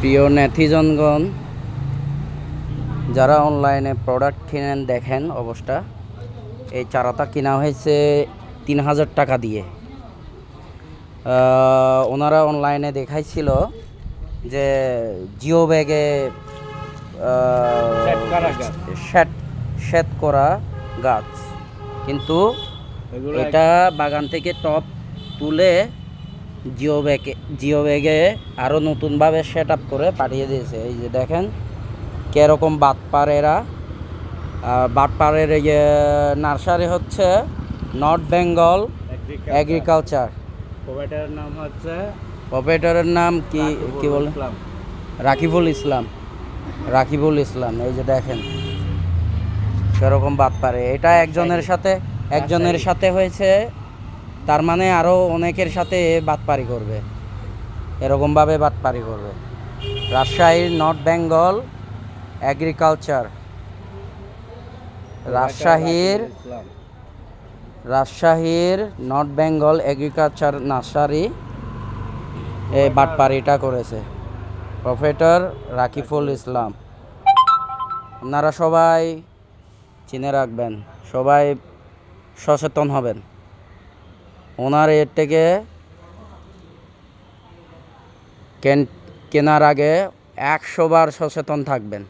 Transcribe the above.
প্রিয় নেথিজনগণ, যারা অনলাইনে প্রোডাক্ট কিনেন দেখেন অবস্থা। এই চারাটা কিনা হয়েছে 3,000 টাকা দিয়ে। ওনারা অনলাইনে দেখাইছিল যে জিও ব্যাগে সেট করা গাছ, কিন্তু এটা বাগান থেকে টপ তুলে জিও ব্যাগে আরও নতুনভাবে সেট আপ করে পাঠিয়ে দিয়েছে। এই যে দেখেন কীরকম বাটপাড়েরা। বাটপাড়ের নার্সারি হচ্ছে নর্থ বেঙ্গল এগ্রিকালচার। প্রোপাইটারের নাম কি বলে? রাকিবুল ইসলাম। এই যে দেখেন সেরকম বাটপাড়ে। এটা একজনের সাথে হয়েছে, তার মানে আরও অনেকের সাথে বাটপাড়ি করবে, এরকমভাবে বাটপাড়ি করবে। রাজশাহীর নর্থ বেঙ্গল এগ্রিকালচার, রাজশাহীর নর্থ বেঙ্গল এগ্রিকালচার নার্সারি এই বাটপাড়িটা করেছে প্রফেসর রাকিবুল ইসলাম। আপনারা সবাই চিনে রাখবেন, সবাই সচেতন হবেন। ওনার এর থেকে কেনার আগে 100 বার সচেতন থাকবেন।